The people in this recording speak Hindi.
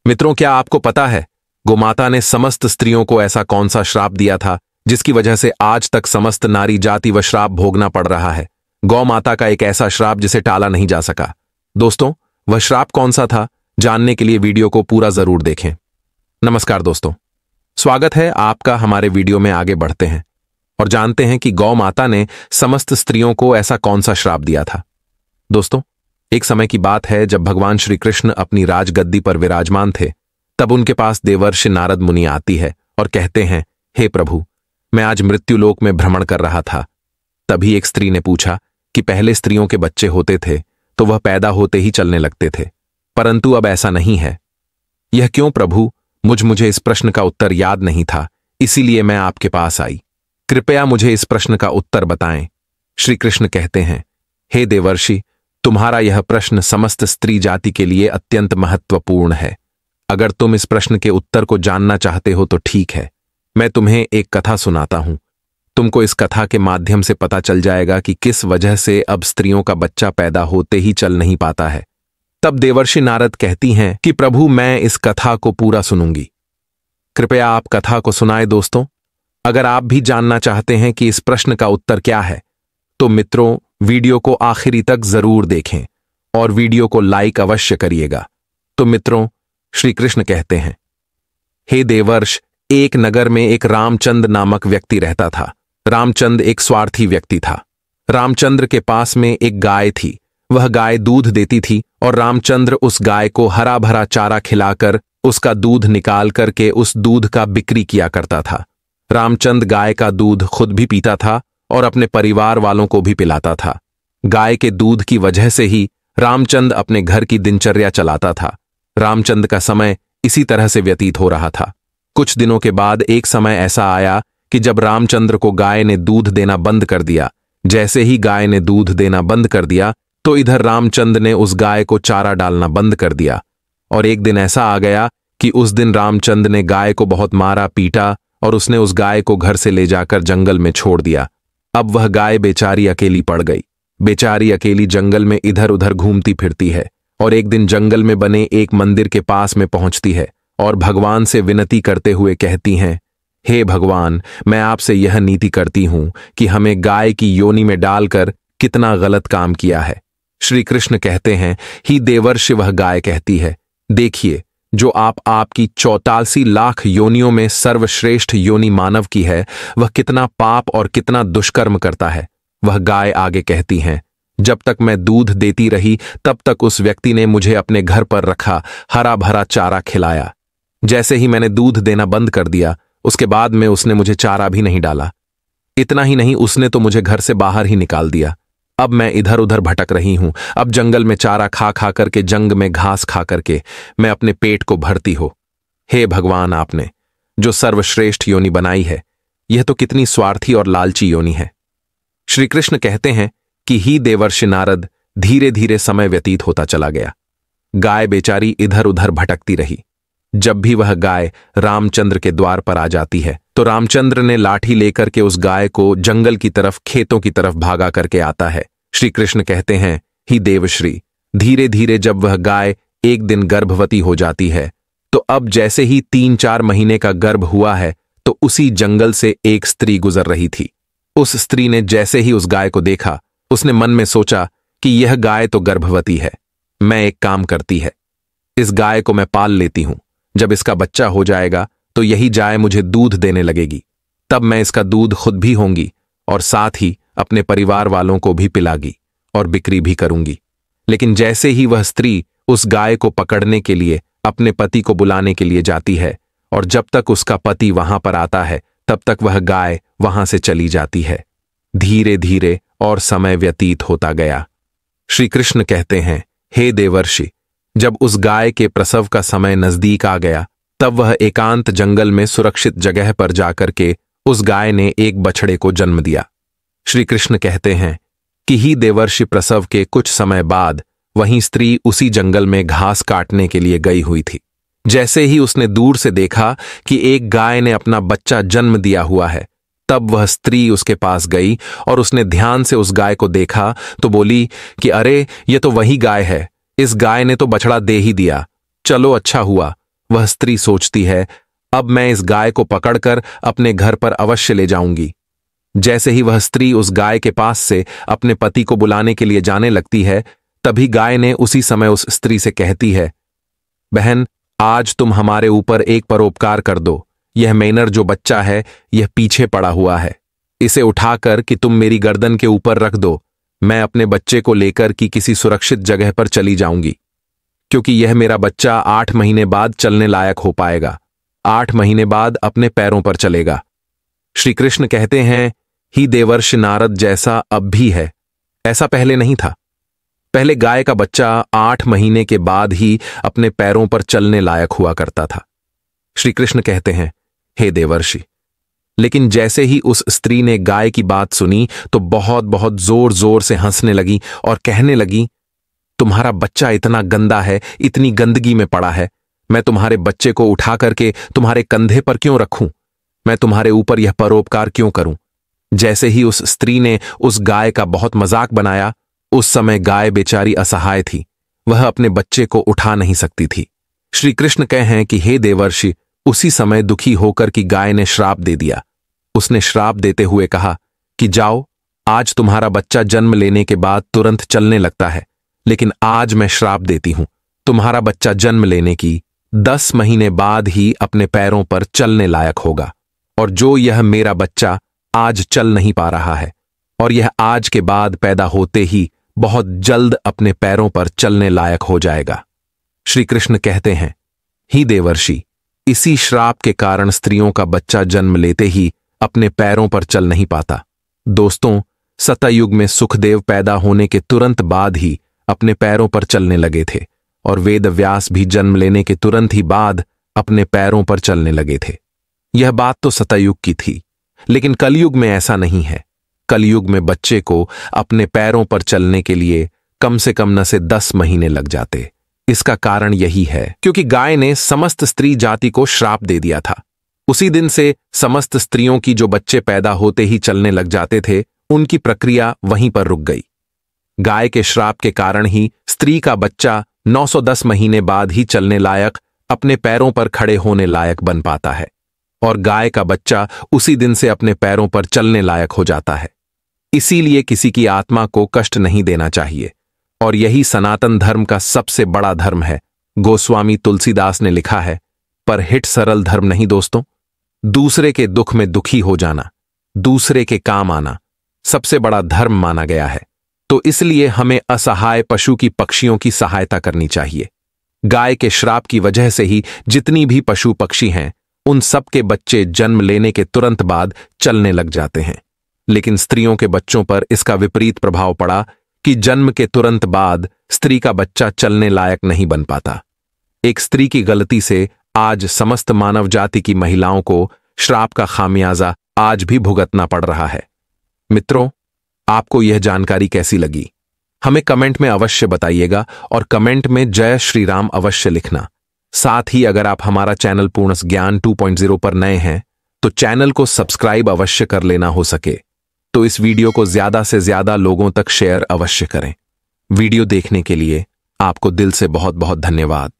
मित्रों, क्या आपको पता है गोमाता ने समस्त स्त्रियों को ऐसा कौन सा श्राप दिया था जिसकी वजह से आज तक समस्त नारी जाति व श्राप भोगना पड़ रहा है? गौ माता का एक ऐसा श्राप जिसे टाला नहीं जा सका। दोस्तों, वह श्राप कौन सा था? जानने के लिए वीडियो को पूरा जरूर देखें। नमस्कार दोस्तों, स्वागत है आपका हमारे वीडियो में। आगे बढ़ते हैं और जानते हैं कि गौ माता ने समस्त स्त्रियों को ऐसा कौन सा श्राप दिया था। दोस्तों, एक समय की बात है जब भगवान श्री कृष्ण अपनी राजगद्दी पर विराजमान थे। तब उनके पास देवर्षि नारद मुनि आती है और कहते हैं, हे प्रभु, मैं आज मृत्युलोक में भ्रमण कर रहा था। तभी एक स्त्री ने पूछा कि पहले स्त्रियों के बच्चे होते थे तो वह पैदा होते ही चलने लगते थे, परंतु अब ऐसा नहीं है। यह क्यों प्रभु? मुझे इस प्रश्न का उत्तर याद नहीं था, इसीलिए मैं आपके पास आई। कृपया मुझे इस प्रश्न का उत्तर बताएं। श्री कृष्ण कहते हैं, हे देवर्षि, तुम्हारा यह प्रश्न समस्त स्त्री जाति के लिए अत्यंत महत्वपूर्ण है। अगर तुम इस प्रश्न के उत्तर को जानना चाहते हो तो ठीक है, मैं तुम्हें एक कथा सुनाता हूं। तुमको इस कथा के माध्यम से पता चल जाएगा कि किस वजह से अब स्त्रियों का बच्चा पैदा होते ही चल नहीं पाता है। तब देवर्षि नारद कहती हैं कि प्रभु, मैं इस कथा को पूरा सुनूंगी। कृपया आप कथा को सुनाए। दोस्तों, अगर आप भी जानना चाहते हैं कि इस प्रश्न का उत्तर क्या है तो मित्रों, वीडियो को आखिरी तक जरूर देखें और वीडियो को लाइक अवश्य करिएगा। तो मित्रों, श्री कृष्ण कहते हैं, हे देवर्ष, एक नगर में एक रामचंद्र नामक व्यक्ति रहता था। रामचंद्र एक स्वार्थी व्यक्ति था। रामचंद्र के पास में एक गाय थी। वह गाय दूध देती थी और रामचंद्र उस गाय को हरा भरा चारा खिलाकर उसका दूध निकाल करके उस दूध का बिक्री किया करता था। रामचंद्र गाय का दूध खुद भी पीता था और अपने परिवार वालों को भी पिलाता था। गाय के दूध की वजह से ही रामचंद्र अपने घर की दिनचर्या चलाता था। रामचंद्र का समय इसी तरह से व्यतीत हो रहा था। कुछ दिनों के बाद एक समय ऐसा आया कि जब रामचंद्र को गाय ने दूध देना बंद कर दिया। जैसे ही गाय ने दूध देना बंद कर दिया तो इधर रामचंद्र ने उस गाय को चारा डालना बंद कर दिया। और एक दिन ऐसा आ गया कि उस दिन रामचंद्र ने गाय को बहुत मारा पीटा और उसने उस गाय को घर से ले जाकर जंगल में छोड़ दिया। अब वह गाय बेचारी अकेली पड़ गई। बेचारी अकेली जंगल में इधर उधर घूमती फिरती है और एक दिन जंगल में बने एक मंदिर के पास में पहुंचती है और भगवान से विनती करते हुए कहती हैं, हे भगवान, मैं आपसे यह नीति करती हूं कि हमें गाय की योनि में डालकर कितना गलत काम किया है। श्री कृष्ण कहते हैं, ही देवर्षि, वह गाय कहती है, देखिए, जो आपकी 84 लाख योनियों में सर्वश्रेष्ठ योनि मानव की है, वह कितना पाप और कितना दुष्कर्म करता है। वह गाय आगे कहती हैं, जब तक मैं दूध देती रही तब तक उस व्यक्ति ने मुझे अपने घर पर रखा, हरा भरा चारा खिलाया। जैसे ही मैंने दूध देना बंद कर दिया, उसके बाद में उसने मुझे चारा भी नहीं डाला। इतना ही नहीं, उसने तो मुझे घर से बाहर ही निकाल दिया। अब मैं इधर उधर भटक रही हूं। अब जंगल में चारा खा खा करके, जंग में घास खा करके मैं अपने पेट को भरती हो। हे भगवान, आपने जो सर्वश्रेष्ठ योनि बनाई है, यह तो कितनी स्वार्थी और लालची योनि है। श्री कृष्ण कहते हैं कि ही देवर्षि नारद, धीरे धीरे समय व्यतीत होता चला गया। गाय बेचारी इधर उधर भटकती रही। जब भी वह गाय रामचंद्र के द्वार पर आ जाती है तो रामचंद्र ने लाठी लेकर के उस गाय को जंगल की तरफ, खेतों की तरफ भागा करके आता है। श्री कृष्ण कहते हैं, ही देवश्री, धीरे धीरे जब वह गाय एक दिन गर्भवती हो जाती है तो अब जैसे ही 3-4 महीने का गर्भ हुआ है तो उसी जंगल से एक स्त्री गुजर रही थी। उस स्त्री ने जैसे ही उस गाय को देखा, उसने मन में सोचा कि यह गाय तो गर्भवती है। मैं एक काम करती है, इस गाय को मैं पाल लेती हूं। जब इसका बच्चा हो जाएगा तो यही गाय मुझे दूध देने लगेगी। तब मैं इसका दूध खुद भी होंगी और साथ ही अपने परिवार वालों को भी पिलागी और बिक्री भी करूंगी। लेकिन जैसे ही वह स्त्री उस गाय को पकड़ने के लिए अपने पति को बुलाने के लिए जाती है और जब तक उसका पति वहां पर आता है तब तक वह गाय वहां से चली जाती है। धीरे धीरे और समय व्यतीत होता गया। श्री कृष्ण कहते हैं, हे देवर्षि, जब उस गाय के प्रसव का समय नजदीक आ गया तब वह एकांत जंगल में सुरक्षित जगह पर जाकर के उस गाय ने एक बछड़े को जन्म दिया। श्री कृष्ण कहते हैं कि ही देवर्षि, प्रसव के कुछ समय बाद वहीं स्त्री उसी जंगल में घास काटने के लिए गई हुई थी। जैसे ही उसने दूर से देखा कि एक गाय ने अपना बच्चा जन्म दिया हुआ है, तब वह स्त्री उसके पास गई और उसने ध्यान से उस गाय को देखा तो बोली कि अरे, ये तो वही गाय है। इस गाय ने तो बछड़ा दे ही दिया। चलो, अच्छा हुआ। वह स्त्री सोचती है, अब मैं इस गाय को पकड़कर अपने घर पर अवश्य ले जाऊंगी। जैसे ही वह स्त्री उस गाय के पास से अपने पति को बुलाने के लिए जाने लगती है, तभी गाय ने उसी समय उस स्त्री से कहती है, बहन, आज तुम हमारे ऊपर एक परोपकार कर दो। यह मेनर जो बच्चा है, यह पीछे पड़ा हुआ है। इसे उठाकर कि तुम मेरी गर्दन के ऊपर रख दो। मैं अपने बच्चे को लेकर कि किसी सुरक्षित जगह पर चली जाऊंगी, क्योंकि यह मेरा बच्चा 8 महीने बाद चलने लायक हो पाएगा। 8 महीने बाद अपने पैरों पर चलेगा। श्री कृष्ण कहते हैं, ही देवर्षि नारद जैसा अब भी है, ऐसा पहले नहीं था। पहले गाय का बच्चा 8 महीने के बाद ही अपने पैरों पर चलने लायक हुआ करता था। श्री कृष्ण कहते हैं, हे देवर्षि, लेकिन जैसे ही उस स्त्री ने गाय की बात सुनी तो बहुत बहुत जोर जोर से हंसने लगी और कहने लगी, तुम्हारा बच्चा इतना गंदा है, इतनी गंदगी में पड़ा है। मैं तुम्हारे बच्चे को उठा करके तुम्हारे कंधे पर क्यों रखूं? मैं तुम्हारे ऊपर यह परोपकार क्यों करूं? जैसे ही उस स्त्री ने उस गाय का बहुत मजाक बनाया, उस समय गाय बेचारी असहाय थी। वह अपने बच्चे को उठा नहीं सकती थी। श्री कृष्ण कहें कि हे देवर्षि, उसी समय दुखी होकर कि गाय ने श्राप दे दिया। उसने श्राप देते हुए कहा कि जाओ, आज तुम्हारा बच्चा जन्म लेने के बाद तुरंत चलने लगता है, लेकिन आज मैं श्राप देती हूं, तुम्हारा बच्चा जन्म लेने की 10 महीने बाद ही अपने पैरों पर चलने लायक होगा। और जो यह मेरा बच्चा आज चल नहीं पा रहा है और यह आज के बाद पैदा होते ही बहुत जल्द अपने पैरों पर चलने लायक हो जाएगा। श्री कृष्ण कहते हैं, ही देवर्षि, इसी श्राप के कारण स्त्रियों का बच्चा जन्म लेते ही अपने पैरों पर चल नहीं पाता। दोस्तों, सतयुग में सुखदेव पैदा होने के तुरंत बाद ही अपने पैरों पर चलने लगे थे और वेदव्यास भी जन्म लेने के तुरंत ही बाद अपने पैरों पर चलने लगे थे। यह बात तो सतयुग की थी, लेकिन कलयुग में ऐसा नहीं है। कलयुग में बच्चे को अपने पैरों पर चलने के लिए कम से कम न से 10 महीने लग जाते। इसका कारण यही है क्योंकि गाय ने समस्त स्त्री जाति को श्राप दे दिया था। उसी दिन से समस्त स्त्रियों की जो बच्चे पैदा होते ही चलने लग जाते थे, उनकी प्रक्रिया वहीं पर रुक गई। गाय के श्राप के कारण ही स्त्री का बच्चा 910 महीने बाद ही चलने लायक, अपने पैरों पर खड़े होने लायक बन पाता है और गाय का बच्चा उसी दिन से अपने पैरों पर चलने लायक हो जाता है। इसीलिए किसी की आत्मा को कष्ट नहीं देना चाहिए और यही सनातन धर्म का सबसे बड़ा धर्म है। गोस्वामी तुलसीदास ने लिखा है, पर हिट सरल धर्म नहीं दोस्तों। दूसरे के दुख में दुखी हो जाना, दूसरे के काम आना सबसे बड़ा धर्म माना गया है। तो इसलिए हमें असहाय पशु की पक्षियों की सहायता करनी चाहिए। गाय के श्राप की वजह से ही जितनी भी पशु पक्षी हैं, उन सब के बच्चे जन्म लेने के तुरंत बाद चलने लग जाते हैं। लेकिन स्त्रियों के बच्चों पर इसका विपरीत प्रभाव पड़ा कि जन्म के तुरंत बाद स्त्री का बच्चा चलने लायक नहीं बन पाता। एक स्त्री की गलती से आज समस्त मानव जाति की महिलाओं को श्राप का खामियाजा आज भी भुगतना पड़ रहा है। मित्रों, आपको यह जानकारी कैसी लगी? हमें कमेंट में अवश्य बताइएगा और कमेंट में जय श्री राम अवश्य लिखना। साथ ही अगर आप हमारा चैनल पूर्ण ज्ञान 2.0 पर नए हैं तो चैनल को सब्सक्राइब अवश्य कर लेना हो सके तो इस वीडियो को ज्यादा से ज्यादा लोगों तक शेयर अवश्य करें। वीडियो देखने के लिए आपको दिल से बहुत बहुत धन्यवाद।